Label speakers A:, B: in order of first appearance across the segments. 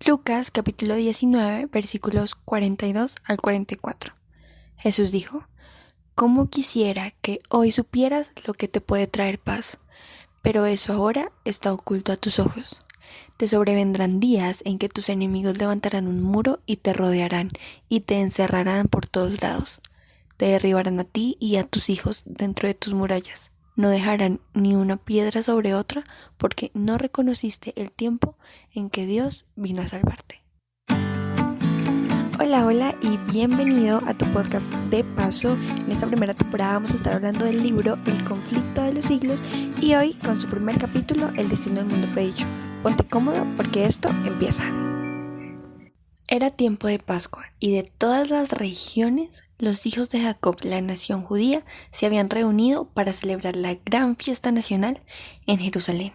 A: Lucas capítulo 19 versículos 42 al 44. Jesús dijo: «Cómo quisiera que hoy supieras lo que te puede traer paz, pero eso ahora está oculto a tus ojos. Te sobrevendrán días en que tus enemigos levantarán un muro y te rodearán y te encerrarán por todos lados. Te derribarán a ti y a tus hijos dentro de tus murallas. No dejarán ni una piedra sobre otra porque no reconociste el tiempo en que Dios vino a salvarte». Hola y bienvenido a tu podcast de paso. En esta primera temporada vamos a estar hablando del libro El conflicto de los siglos y hoy con su primer capítulo, El destino del mundo predicho. Ponte cómodo porque esto empieza. Era tiempo de Pascua y de todas las regiones los hijos de Jacob, la nación judía, se habían reunido para celebrar la gran fiesta nacional en Jerusalén.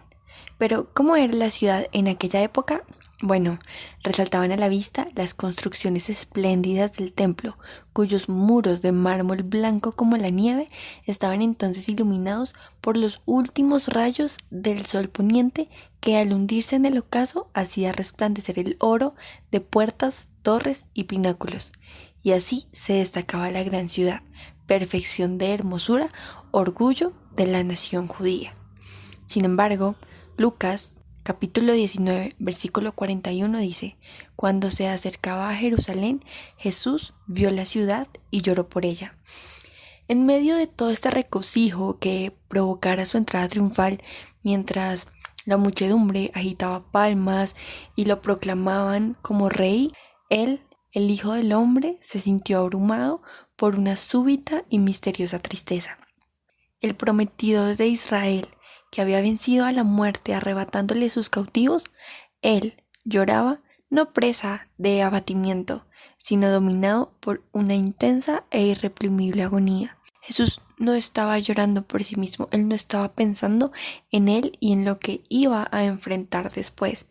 A: Pero ¿cómo era la ciudad en aquella época? Bueno, resaltaban a la vista las construcciones espléndidas del templo, cuyos muros de mármol blanco como la nieve estaban entonces iluminados por los últimos rayos del sol poniente que al hundirse en el ocaso hacía resplandecer el oro de puertas, torres y pináculos. Y así se destacaba la gran ciudad, perfección de hermosura, orgullo de la nación judía. Sin embargo, Lucas capítulo 19, versículo 41 dice: «Cuando se acercaba a Jerusalén, Jesús vio la ciudad y lloró por ella». En medio de todo este regocijo que provocara su entrada triunfal, mientras la muchedumbre agitaba palmas y lo proclamaban como rey, él, el Hijo del Hombre, se sintió abrumado por una súbita y misteriosa tristeza. El prometido de Israel, que había vencido a la muerte arrebatándole sus cautivos, él lloraba no presa de abatimiento, sino dominado por una intensa e irreprimible agonía. Jesús no estaba llorando por sí mismo, él no estaba pensando en él y en lo que iba a enfrentar después.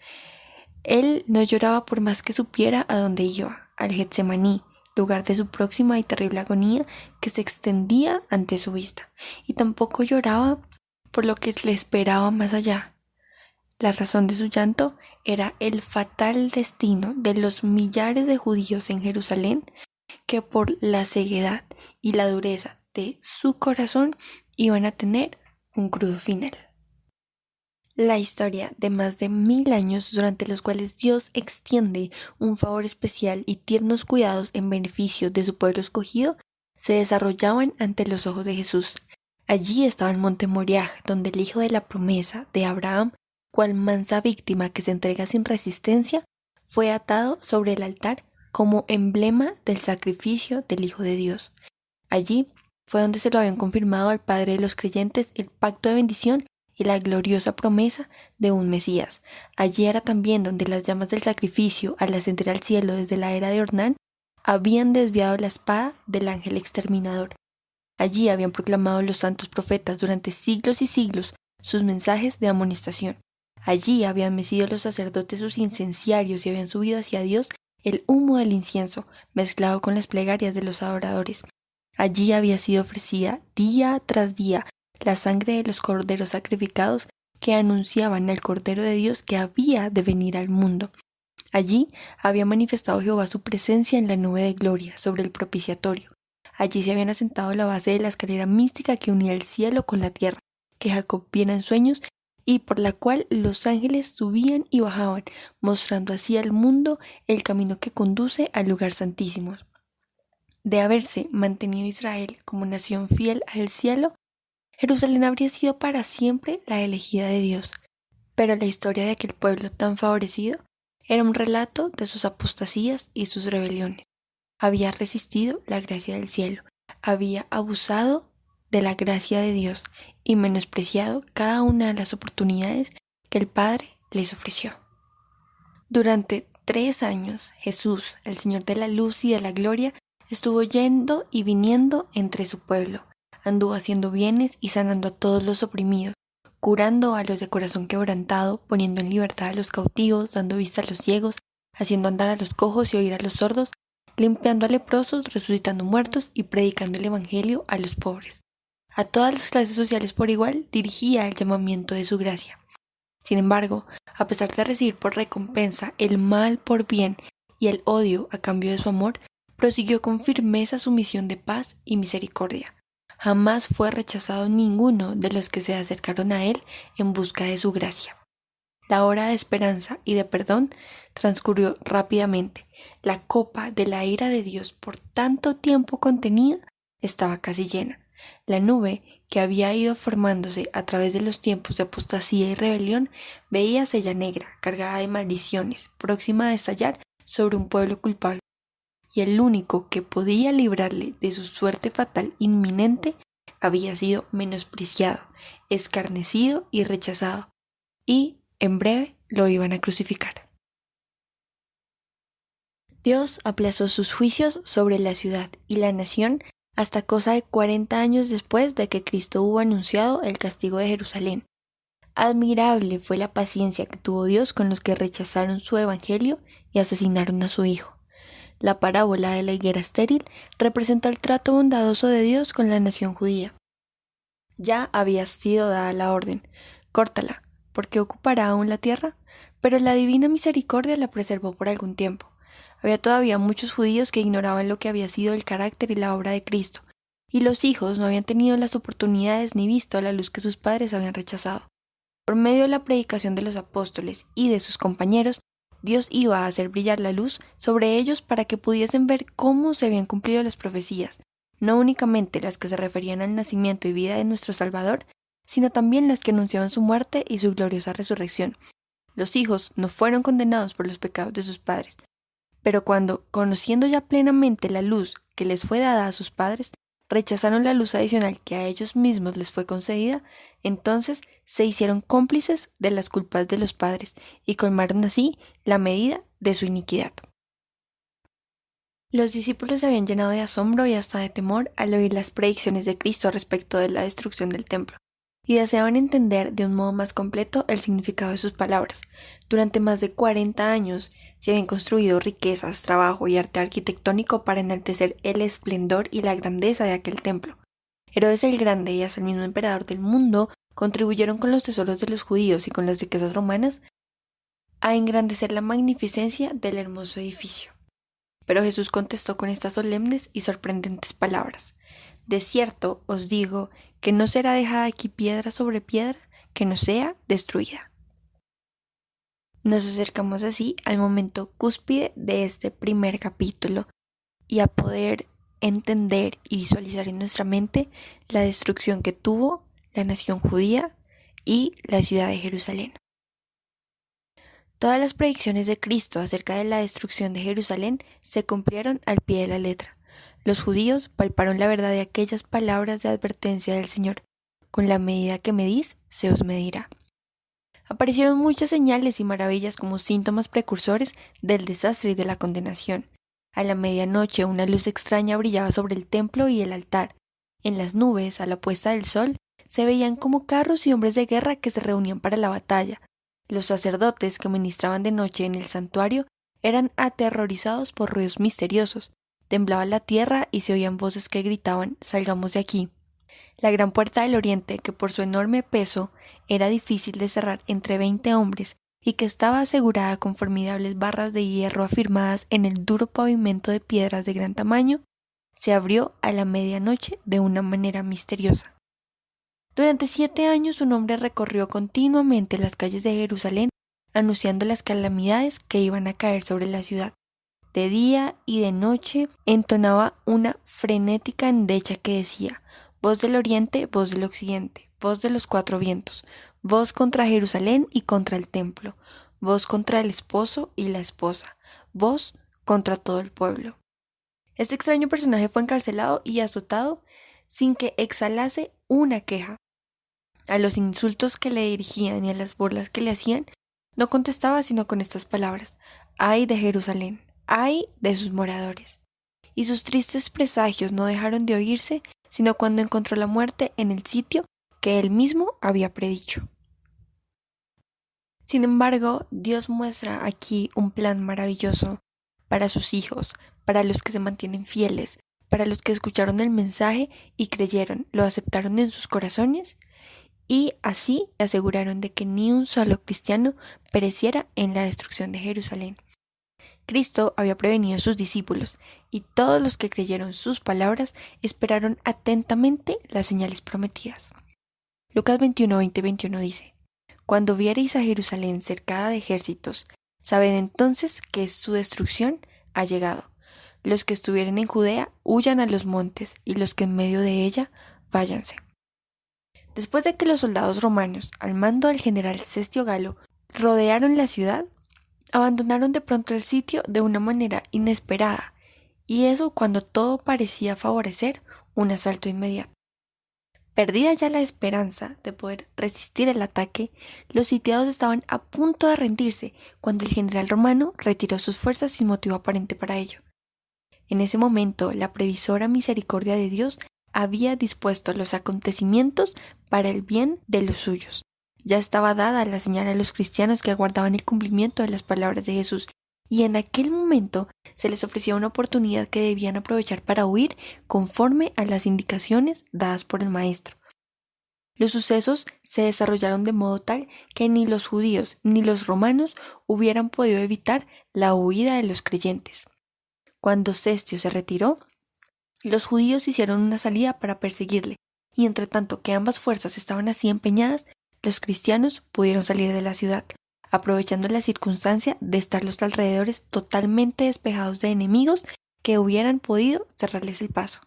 A: Él no lloraba por más que supiera a dónde iba, al Getsemaní, lugar de su próxima y terrible agonía que se extendía ante su vista, y tampoco lloraba por lo que le esperaba más allá. La razón de su llanto era el fatal destino de los millares de judíos en Jerusalén que por la ceguedad y la dureza de su corazón iban a tener un crudo final. La historia de más de 1000 años durante los cuales Dios extiende un favor especial y tiernos cuidados en beneficio de su pueblo escogido se desarrollaban ante los ojos de Jesús. Allí estaba el monte Moriah, donde el hijo de la promesa de Abraham, cual mansa víctima que se entrega sin resistencia, fue atado sobre el altar como emblema del sacrificio del Hijo de Dios. Allí fue donde se lo habían confirmado al Padre de los creyentes el pacto de bendición y la gloriosa promesa de un Mesías. Allí era también donde las llamas del sacrificio, al ascender al cielo desde la era de Ornán, habían desviado la espada del ángel exterminador. Allí habían proclamado los santos profetas durante siglos y siglos sus mensajes de amonestación. Allí habían mecido los sacerdotes sus incenciarios y habían subido hacia Dios el humo del incienso, mezclado con las plegarias de los adoradores. Allí había sido ofrecida día tras día la sangre de los corderos sacrificados que anunciaban al Cordero de Dios que había de venir al mundo. Allí había manifestado Jehová su presencia en la nube de gloria sobre el propiciatorio. Allí se habían asentado la base de la escalera mística que unía el cielo con la tierra, que Jacob viera en sueños y por la cual los ángeles subían y bajaban, mostrando así al mundo el camino que conduce al lugar santísimo. De haberse mantenido Israel como nación fiel al cielo, Jerusalén habría sido para siempre la elegida de Dios. Pero la historia de aquel pueblo tan favorecido era un relato de sus apostasías y sus rebeliones. Había resistido la gracia del cielo, había abusado de la gracia de Dios y menospreciado cada una de las oportunidades que el Padre les ofreció. Durante 3 años, Jesús, el Señor de la luz y de la gloria, estuvo yendo y viniendo entre su pueblo. Anduvo haciendo bienes y sanando a todos los oprimidos, curando a los de corazón quebrantado, poniendo en libertad a los cautivos, dando vista a los ciegos, haciendo andar a los cojos y oír a los sordos, limpiando a leprosos, resucitando muertos y predicando el evangelio a los pobres. A todas las clases sociales por igual dirigía el llamamiento de su gracia. Sin embargo, a pesar de recibir por recompensa el mal por bien y el odio a cambio de su amor, prosiguió con firmeza su misión de paz y misericordia. Jamás fue rechazado ninguno de los que se acercaron a él en busca de su gracia. La hora de esperanza y de perdón transcurrió rápidamente. La copa de la ira de Dios por tanto tiempo contenida estaba casi llena. La nube que había ido formándose a través de los tiempos de apostasía y rebelión veíase ya negra, cargada de maldiciones, próxima a estallar sobre un pueblo culpable. Y el único que podía librarle de su suerte fatal inminente había sido menospreciado, escarnecido y rechazado, y en breve lo iban a crucificar. Dios aplazó sus juicios sobre la ciudad y la nación hasta cosa de 40 años después de que Cristo hubo anunciado el castigo de Jerusalén. Admirable fue la paciencia que tuvo Dios con los que rechazaron su evangelio y asesinaron a su Hijo. La parábola de la higuera estéril representa el trato bondadoso de Dios con la nación judía. Ya había sido dada la orden: córtala, porque ocupará aún la tierra, pero la divina misericordia la preservó por algún tiempo. Había todavía muchos judíos que ignoraban lo que había sido el carácter y la obra de Cristo, y los hijos no habían tenido las oportunidades ni visto la luz que sus padres habían rechazado. Por medio de la predicación de los apóstoles y de sus compañeros, Dios iba a hacer brillar la luz sobre ellos para que pudiesen ver cómo se habían cumplido las profecías, no únicamente las que se referían al nacimiento y vida de nuestro Salvador, sino también las que anunciaban su muerte y su gloriosa resurrección. Los hijos no fueron condenados por los pecados de sus padres, pero cuando, conociendo ya plenamente la luz que les fue dada a sus padres, rechazaron la luz adicional que a ellos mismos les fue concedida, entonces se hicieron cómplices de las culpas de los padres y colmaron así la medida de su iniquidad. Los discípulos se habían llenado de asombro y hasta de temor al oír las predicciones de Cristo respecto de la destrucción del templo, y deseaban entender de un modo más completo el significado de sus palabras. Durante más de 40 años se habían construido riquezas, trabajo y arte arquitectónico para enaltecer el esplendor y la grandeza de aquel templo. Herodes el Grande y hasta el mismo emperador del mundo contribuyeron con los tesoros de los judíos y con las riquezas romanas a engrandecer la magnificencia del hermoso edificio. Pero Jesús contestó con estas solemnes y sorprendentes palabras: de cierto os digo que no será dejada aquí piedra sobre piedra que no sea destruida. Nos acercamos así al momento cúspide de este primer capítulo y a poder entender y visualizar en nuestra mente la destrucción que tuvo la nación judía y la ciudad de Jerusalén. Todas las predicciones de Cristo acerca de la destrucción de Jerusalén se cumplieron al pie de la letra. Los judíos palparon la verdad de aquellas palabras de advertencia del Señor: con la medida que medís, se os medirá. Aparecieron muchas señales y maravillas como síntomas precursores del desastre y de la condenación. A la medianoche una luz extraña brillaba sobre el templo y el altar. En las nubes, a la puesta del sol, se veían como carros y hombres de guerra que se reunían para la batalla. Los sacerdotes que ministraban de noche en el santuario eran aterrorizados por ruidos misteriosos. Temblaba la tierra y se oían voces que gritaban: «Salgamos de aquí». La gran puerta del oriente, que por su enorme peso era difícil de cerrar entre 20 hombres y que estaba asegurada con formidables barras de hierro afirmadas en el duro pavimento de piedras de gran tamaño, se abrió a la medianoche de una manera misteriosa. Durante 7 años un hombre recorrió continuamente las calles de Jerusalén anunciando las calamidades que iban a caer sobre la ciudad. De día y de noche entonaba una frenética endecha que decía: voz del oriente, voz del occidente, voz de los 4 vientos, voz contra Jerusalén y contra el templo, voz contra el esposo y la esposa, voz contra todo el pueblo. Este extraño personaje fue encarcelado y azotado sin que exhalase una queja. A los insultos que le dirigían y a las burlas que le hacían, no contestaba sino con estas palabras: «Ay de Jerusalén, ay de sus moradores». Y sus tristes presagios no dejaron de oírse sino cuando encontró la muerte en el sitio que él mismo había predicho. Sin embargo, Dios muestra aquí un plan maravilloso para sus hijos, para los que se mantienen fieles, para los que escucharon el mensaje y creyeron, lo aceptaron en sus corazones y así aseguraron de que ni un solo cristiano pereciera en la destrucción de Jerusalén. Cristo había prevenido a sus discípulos, y todos los que creyeron sus palabras esperaron atentamente las señales prometidas. Lucas 21, 20, 21 dice: Cuando viereis a Jerusalén cercada de ejércitos, sabed entonces que su destrucción ha llegado. Los que estuvieren en Judea huyan a los montes, y los que en medio de ella váyanse. Después de que los soldados romanos, al mando del general Cestio Galo, rodearon la ciudad, abandonaron de pronto el sitio de una manera inesperada, y eso cuando todo parecía favorecer un asalto inmediato. Perdida ya la esperanza de poder resistir el ataque, los sitiados estaban a punto de rendirse cuando el general romano retiró sus fuerzas sin motivo aparente para ello. En ese momento, la previsora misericordia de Dios había dispuesto los acontecimientos para el bien de los suyos. Ya estaba dada la señal a los cristianos que aguardaban el cumplimiento de las palabras de Jesús, y en aquel momento se les ofrecía una oportunidad que debían aprovechar para huir conforme a las indicaciones dadas por el Maestro. Los sucesos se desarrollaron de modo tal que ni los judíos ni los romanos hubieran podido evitar la huida de los creyentes. Cuando Cestio se retiró, los judíos hicieron una salida para perseguirle, y entre tanto que ambas fuerzas estaban así empeñadas, los cristianos pudieron salir de la ciudad, aprovechando la circunstancia de estar los alrededores totalmente despejados de enemigos que hubieran podido cerrarles el paso.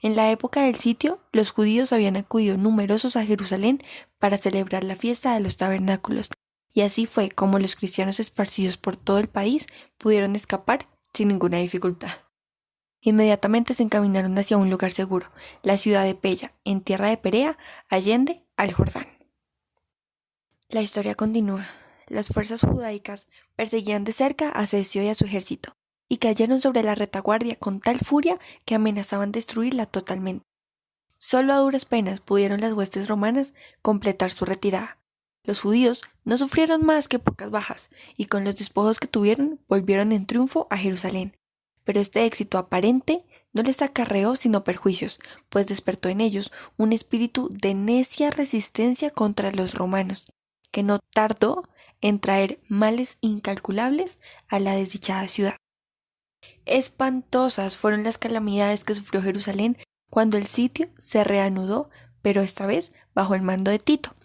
A: En la época del sitio, los judíos habían acudido numerosos a Jerusalén para celebrar la fiesta de los tabernáculos, y así fue como los cristianos esparcidos por todo el país pudieron escapar sin ninguna dificultad. Inmediatamente se encaminaron hacia un lugar seguro, la ciudad de Pella, en tierra de Perea, allende al Jordán. La historia continúa. Las fuerzas judaicas perseguían de cerca a Cestio y a su ejército, y cayeron sobre la retaguardia con tal furia que amenazaban destruirla totalmente. Solo a duras penas pudieron las huestes romanas completar su retirada. Los judíos no sufrieron más que pocas bajas, y con los despojos que tuvieron volvieron en triunfo a Jerusalén. Pero este éxito aparente no les acarreó sino perjuicios, pues despertó en ellos un espíritu de necia resistencia contra los romanos, que no tardó en traer males incalculables a la desdichada ciudad. Espantosas fueron las calamidades que sufrió Jerusalén cuando el sitio se reanudó, pero esta vez bajo el mando de Tito.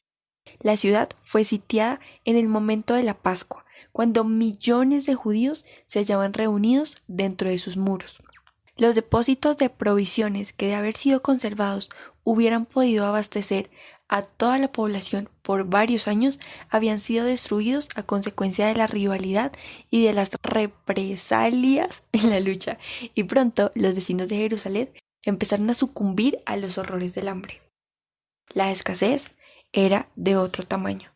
A: La ciudad fue sitiada en el momento de la Pascua, cuando millones de judíos se hallaban reunidos dentro de sus muros. Los depósitos de provisiones que de haber sido conservados hubieran podido abastecer a toda la población por varios años habían sido destruidos a consecuencia de la rivalidad y de las represalias en la lucha, y pronto los vecinos de Jerusalén empezaron a sucumbir a los horrores del hambre. La escasez era de otro tamaño.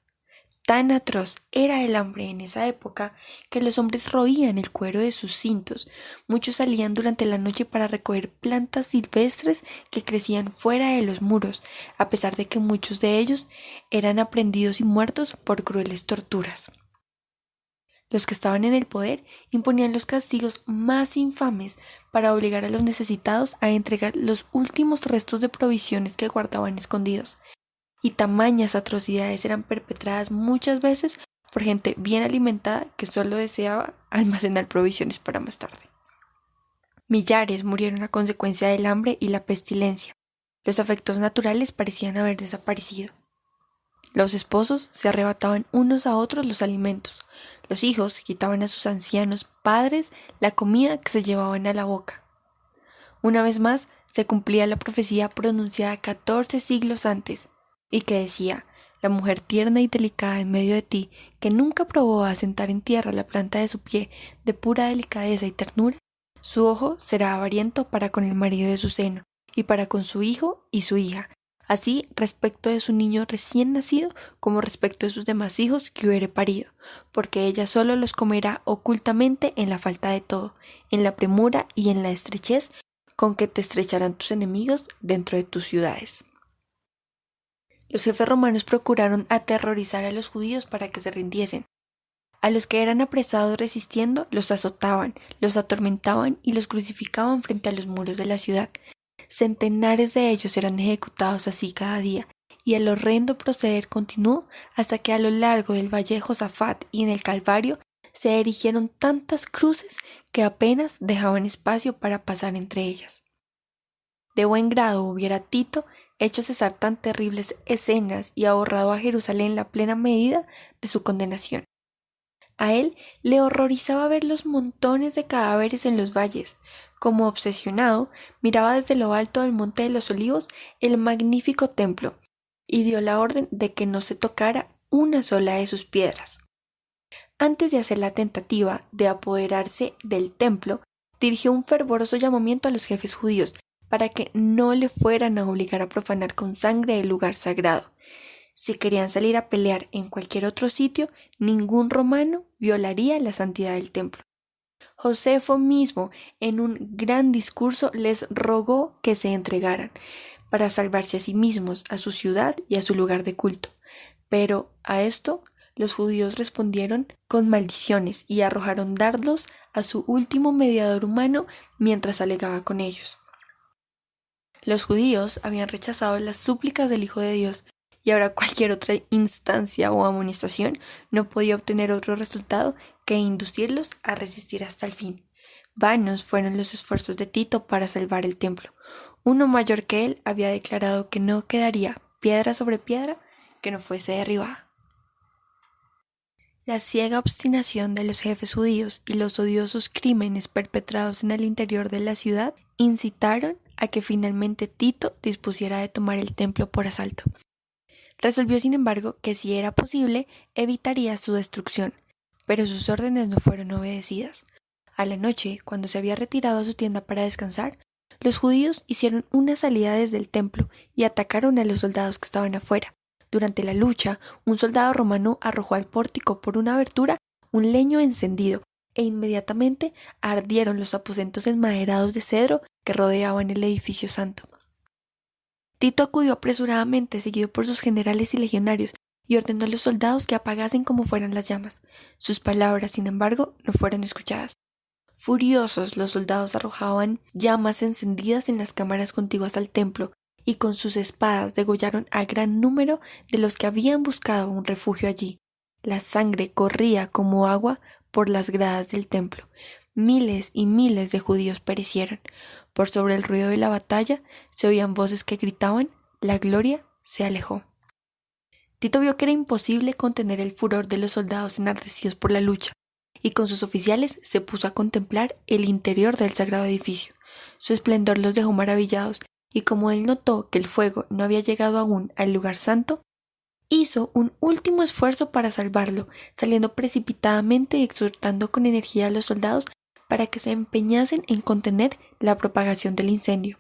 A: Tan atroz era el hambre en esa época que los hombres roían el cuero de sus cintos. Muchos salían durante la noche para recoger plantas silvestres que crecían fuera de los muros, a pesar de que muchos de ellos eran aprehendidos y muertos por crueles torturas. Los que estaban en el poder imponían los castigos más infames para obligar a los necesitados a entregar los últimos restos de provisiones que guardaban escondidos. Y tamañas atrocidades eran perpetradas muchas veces por gente bien alimentada que solo deseaba almacenar provisiones para más tarde. Millares murieron a consecuencia del hambre y la pestilencia. Los afectos naturales parecían haber desaparecido. Los esposos se arrebataban unos a otros los alimentos. Los hijos quitaban a sus ancianos padres la comida que se llevaban a la boca. Una vez más se cumplía la profecía pronunciada 14 siglos antes, y que decía: la mujer tierna y delicada en medio de ti, que nunca probó a sentar en tierra la planta de su pie de pura delicadeza y ternura, su ojo será avariento para con el marido de su seno, y para con su hijo y su hija, así respecto de su niño recién nacido como respecto de sus demás hijos que hubiere parido, porque ella solo los comerá ocultamente en la falta de todo, en la premura y en la estrechez con que te estrecharán tus enemigos dentro de tus ciudades. Los jefes romanos procuraron aterrorizar a los judíos para que se rindiesen. A los que eran apresados resistiendo, los azotaban, los atormentaban y los crucificaban frente a los muros de la ciudad. Centenares de ellos eran ejecutados así cada día, y el horrendo proceder continuó hasta que a lo largo del valle de Josafat y en el Calvario se erigieron tantas cruces que apenas dejaban espacio para pasar entre ellas. De buen grado hubiera Tito hecho cesar tan terribles escenas y ahorrado a Jerusalén la plena medida de su condenación. A él le horrorizaba ver los montones de cadáveres en los valles. Como obsesionado, miraba desde lo alto del Monte de los Olivos el magnífico templo y dio la orden de que no se tocara una sola de sus piedras. Antes de hacer la tentativa de apoderarse del templo, dirigió un fervoroso llamamiento a los jefes judíos para que no le fueran a obligar a profanar con sangre el lugar sagrado. Si querían salir a pelear en cualquier otro sitio, ningún romano violaría la santidad del templo. Josefo mismo, en un gran discurso, les rogó que se entregaran para salvarse a sí mismos, a su ciudad y a su lugar de culto. Pero a esto los judíos respondieron con maldiciones y arrojaron dardos a su último mediador humano mientras alegaba con ellos. Los judíos habían rechazado las súplicas del Hijo de Dios y ahora cualquier otra instancia o amonestación no podía obtener otro resultado que inducirlos a resistir hasta el fin. Vanos fueron los esfuerzos de Tito para salvar el templo. Uno mayor que él había declarado que no quedaría piedra sobre piedra que no fuese derribada. La ciega obstinación de los jefes judíos y los odiosos crímenes perpetrados en el interior de la ciudad incitaron a que finalmente Tito dispusiera de tomar el templo por asalto. Resolvió, sin embargo, que si era posible, evitaría su destrucción, pero sus órdenes no fueron obedecidas. A la noche, cuando se había retirado a su tienda para descansar, los judíos hicieron una salida desde el templo y atacaron a los soldados que estaban afuera. Durante la lucha, un soldado romano arrojó al pórtico por una abertura un leño encendido e inmediatamente ardieron los aposentos enmaderados de cedro que rodeaban el edificio santo. Tito acudió apresuradamente, seguido por sus generales y legionarios, y ordenó a los soldados que apagasen como fueran las llamas. Sus palabras, sin embargo, no fueron escuchadas. Furiosos, los soldados arrojaban llamas encendidas en las cámaras contiguas al templo, y con sus espadas degollaron a gran número de los que habían buscado un refugio allí. La sangre corría como agua por las gradas del templo. Miles y miles de judíos perecieron. Por sobre el ruido de la batalla se oían voces que gritaban: «La gloria se alejó». Tito vio que era imposible contener el furor de los soldados enardecidos por la lucha, y con sus oficiales se puso a contemplar el interior del sagrado edificio. Su esplendor los dejó maravillados, y como él notó que el fuego no había llegado aún al lugar santo, hizo un último esfuerzo para salvarlo, saliendo precipitadamente y exhortando con energía a los soldados para que se empeñasen en contener la propagación del incendio.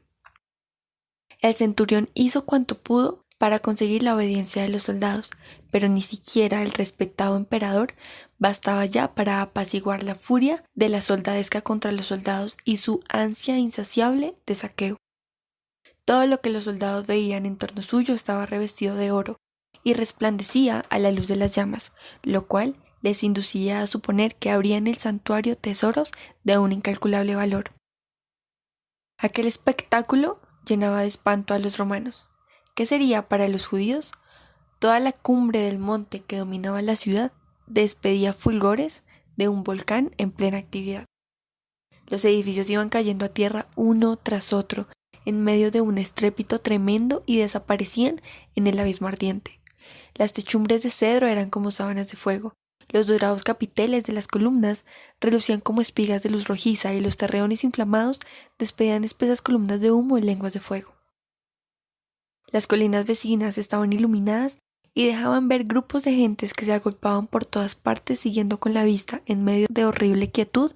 A: El centurión hizo cuanto pudo para conseguir la obediencia de los soldados, pero ni siquiera el respetado emperador bastaba ya para apaciguar la furia de la soldadesca contra los soldados y su ansia insaciable de saqueo. Todo lo que los soldados veían en torno suyo estaba revestido de oro y resplandecía a la luz de las llamas, lo cual les inducía a suponer que habría en el santuario tesoros de un incalculable valor. Aquel espectáculo llenaba de espanto a los romanos. ¿Qué sería para los judíos? Toda la cumbre del monte que dominaba la ciudad despedía fulgores de un volcán en plena actividad. Los edificios iban cayendo a tierra uno tras otro, en medio de un estrépito tremendo, y desaparecían en el abismo ardiente. Las techumbres de cedro eran como sábanas de fuego. Los dorados capiteles de las columnas relucían como espigas de luz rojiza, y los torreones inflamados despedían espesas columnas de humo y lenguas de fuego. Las colinas vecinas estaban iluminadas y dejaban ver grupos de gentes que se agolpaban por todas partes, siguiendo con la vista, en medio de horrible quietud,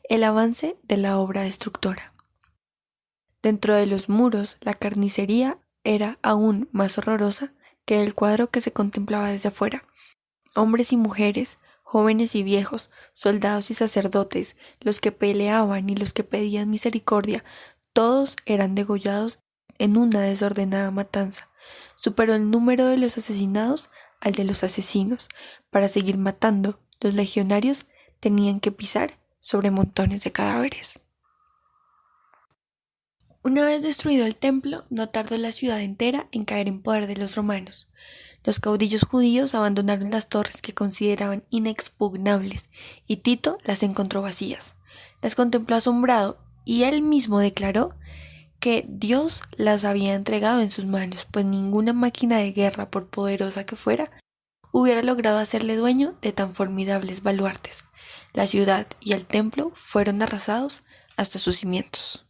A: el avance de la obra destructora. Dentro de los muros, la carnicería era aún más horrorosa que el cuadro que se contemplaba desde afuera. Hombres y mujeres, jóvenes y viejos, soldados y sacerdotes, los que peleaban y los que pedían misericordia, todos eran degollados en una desordenada matanza. Superó el número de los asesinados al de los asesinos. Para seguir matando, los legionarios tenían que pisar sobre montones de cadáveres. Una vez destruido el templo, no tardó la ciudad entera en caer en poder de los romanos. Los caudillos judíos abandonaron las torres que consideraban inexpugnables y Tito las encontró vacías. Las contempló asombrado y él mismo declaró que Dios las había entregado en sus manos, pues ninguna máquina de guerra, por poderosa que fuera, hubiera logrado hacerle dueño de tan formidables baluartes. La ciudad y el templo fueron arrasados hasta sus cimientos.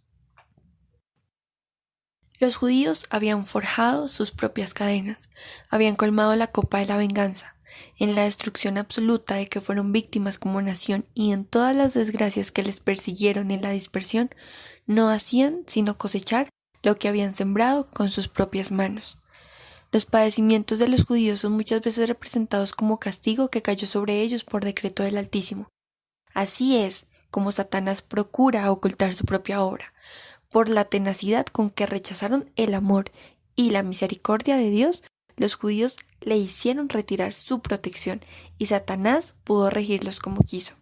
A: Los judíos habían forjado sus propias cadenas, habían colmado la copa de la venganza, en la destrucción absoluta de que fueron víctimas como nación y en todas las desgracias que les persiguieron en la dispersión, no hacían sino cosechar lo que habían sembrado con sus propias manos. Los padecimientos de los judíos son muchas veces representados como castigo que cayó sobre ellos por decreto del Altísimo. Así es como Satanás procura ocultar su propia obra. Por la tenacidad con que rechazaron el amor y la misericordia de Dios, los judíos le hicieron retirar su protección y Satanás pudo regirlos como quiso.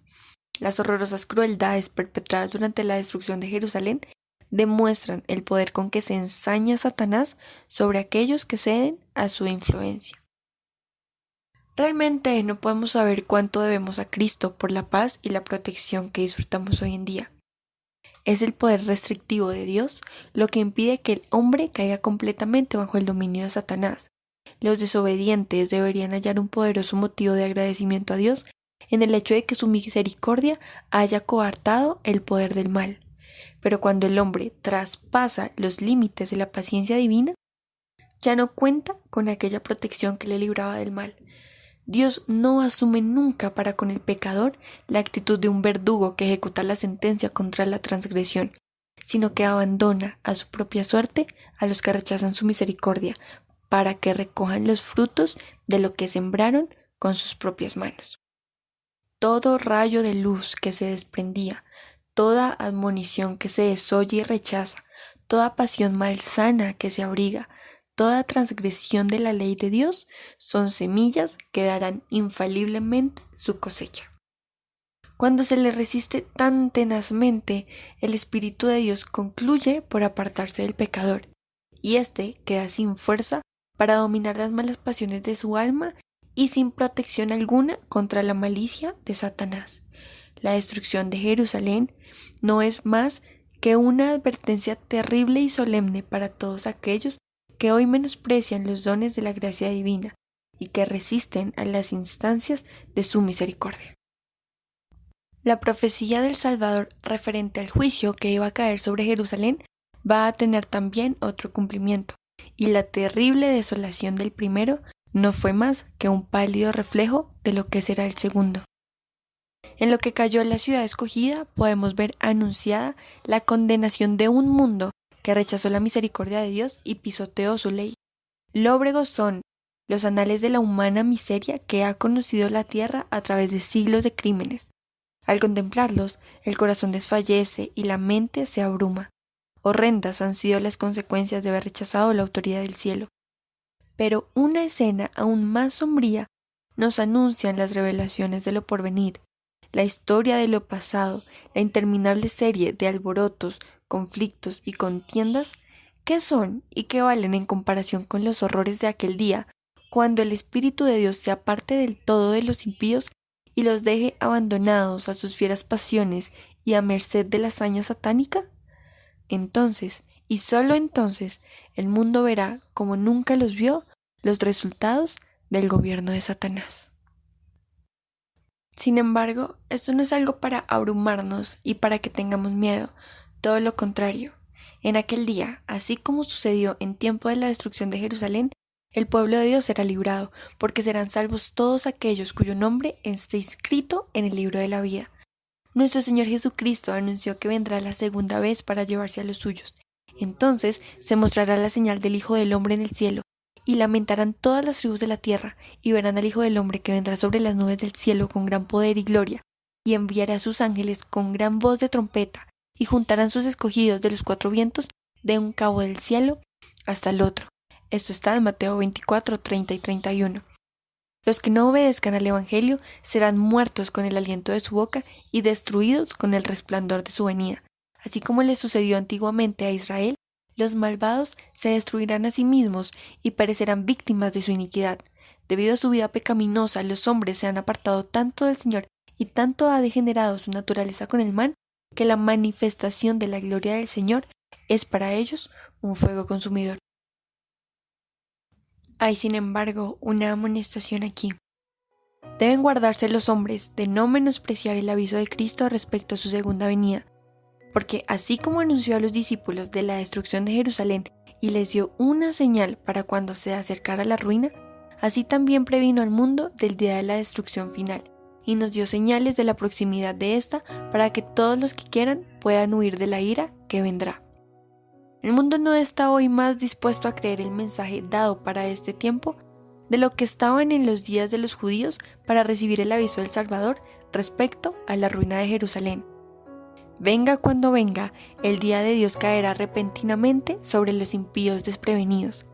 A: Las horrorosas crueldades perpetradas durante la destrucción de Jerusalén demuestran el poder con que se ensaña Satanás sobre aquellos que ceden a su influencia. Realmente no podemos saber cuánto debemos a Cristo por la paz y la protección que disfrutamos hoy en día. Es el poder restrictivo de Dios lo que impide que el hombre caiga completamente bajo el dominio de Satanás. Los desobedientes deberían hallar un poderoso motivo de agradecimiento a Dios en el hecho de que su misericordia haya coartado el poder del mal. Pero cuando el hombre traspasa los límites de la paciencia divina, ya no cuenta con aquella protección que le libraba del mal. Dios no asume nunca para con el pecador la actitud de un verdugo que ejecuta la sentencia contra la transgresión, sino que abandona a su propia suerte a los que rechazan su misericordia, para que recojan los frutos de lo que sembraron con sus propias manos. Todo rayo de luz que se desprendía, toda admonición que se desoye y rechaza, toda pasión malsana que se abriga, toda transgresión de la ley de Dios son semillas que darán infaliblemente su cosecha. Cuando se le resiste tan tenazmente, el Espíritu de Dios concluye por apartarse del pecador, y éste queda sin fuerza para dominar las malas pasiones de su alma y sin protección alguna contra la malicia de Satanás. La destrucción de Jerusalén no es más que una advertencia terrible y solemne para todos aquellos que hoy menosprecian los dones de la gracia divina y que resisten a las instancias de su misericordia. La profecía del Salvador referente al juicio que iba a caer sobre Jerusalén va a tener también otro cumplimiento, y la terrible desolación del primero no fue más que un pálido reflejo de lo que será el segundo. En lo que cayó la ciudad escogida podemos ver anunciada la condenación de un mundo que rechazó la misericordia de Dios y pisoteó su ley. Lóbregos son los anales de la humana miseria que ha conocido la tierra a través de siglos de crímenes. Al contemplarlos, el corazón desfallece y la mente se abruma. Horrendas han sido las consecuencias de haber rechazado la autoridad del cielo. Pero una escena aún más sombría nos anuncian las revelaciones de lo porvenir. La historia de lo pasado, la interminable serie de alborotos, conflictos y contiendas, ¿qué son y qué valen en comparación con los horrores de aquel día, cuando el Espíritu de Dios se aparte del todo de los impíos y los deje abandonados a sus fieras pasiones y a merced de la hazaña satánica? Entonces, y solo entonces, el mundo verá, como nunca los vio, los resultados del gobierno de Satanás. Sin embargo, esto no es algo para abrumarnos y para que tengamos miedo, todo lo contrario. En aquel día, así como sucedió en tiempo de la destrucción de Jerusalén, el pueblo de Dios será librado, porque serán salvos todos aquellos cuyo nombre esté inscrito en el libro de la vida. Nuestro Señor Jesucristo anunció que vendrá la segunda vez para llevarse a los suyos. Entonces se mostrará la señal del Hijo del Hombre en el cielo, y lamentarán todas las tribus de la tierra, y verán al Hijo del Hombre que vendrá sobre las nubes del cielo con gran poder y gloria, y enviará a sus ángeles con gran voz de trompeta, y juntarán sus escogidos de los cuatro vientos, de un cabo del cielo hasta el otro. Esto está en Mateo 24, 30 y 31. Los que no obedezcan al Evangelio serán muertos con el aliento de su boca y destruidos con el resplandor de su venida. Así como le sucedió antiguamente a Israel, Los malvados se destruirán a sí mismos y perecerán víctimas de su iniquidad. Debido a su vida pecaminosa, los hombres se han apartado tanto del Señor y tanto ha degenerado su naturaleza con el mal, que la manifestación de la gloria del Señor es para ellos un fuego consumidor. Hay, sin embargo, una amonestación aquí. Deben guardarse los hombres de no menospreciar el aviso de Cristo respecto a su segunda venida, porque así como anunció a los discípulos de la destrucción de Jerusalén y les dio una señal para cuando se acercara la ruina, así también previno al mundo del día de la destrucción final, y nos dio señales de la proximidad de esta para que todos los que quieran puedan huir de la ira que vendrá. El mundo no está hoy más dispuesto a creer el mensaje dado para este tiempo de lo que estaban en los días de los judíos para recibir el aviso del Salvador respecto a la ruina de Jerusalén. Venga cuando venga, el día de Dios caerá repentinamente sobre los impíos desprevenidos.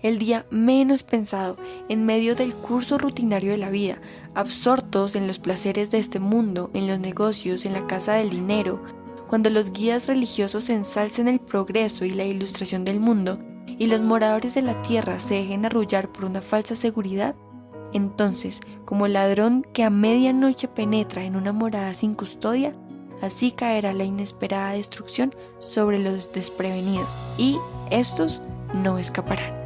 A: El día menos pensado, en medio del curso rutinario de la vida, absortos en los placeres de este mundo, en los negocios, en la casa del dinero, cuando los guías religiosos ensalcen el progreso y la ilustración del mundo, y los moradores de la tierra se dejen arrullar por una falsa seguridad, entonces, como ladrón que a medianoche penetra en una morada sin custodia, así caerá la inesperada destrucción sobre los desprevenidos, y estos no escaparán.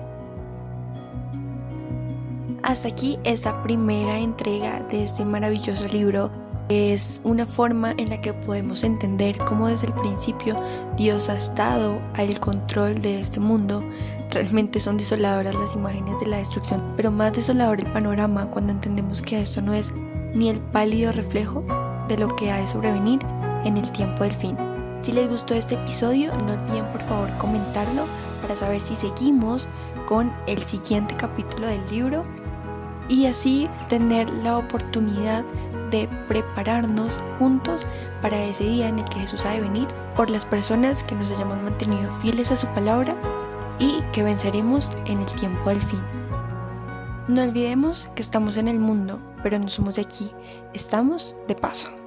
A: Hasta aquí esta primera entrega de este maravilloso libro. Es una forma en la que podemos entender cómo desde el principio Dios ha estado al control de este mundo. Realmente son desoladoras las imágenes de la destrucción, pero más desolador el panorama cuando entendemos que esto no es ni el pálido reflejo de lo que ha de sobrevenir en el tiempo del fin. Si les gustó este episodio, no olviden por favor comentarlo para saber si seguimos con el siguiente capítulo del libro y así tener la oportunidad de prepararnos juntos para ese día en el que Jesús ha de venir, por las personas que nos hayamos mantenido fieles a su palabra y que venceremos en el tiempo del fin. No olvidemos que estamos en el mundo, pero no somos de aquí, estamos de paso.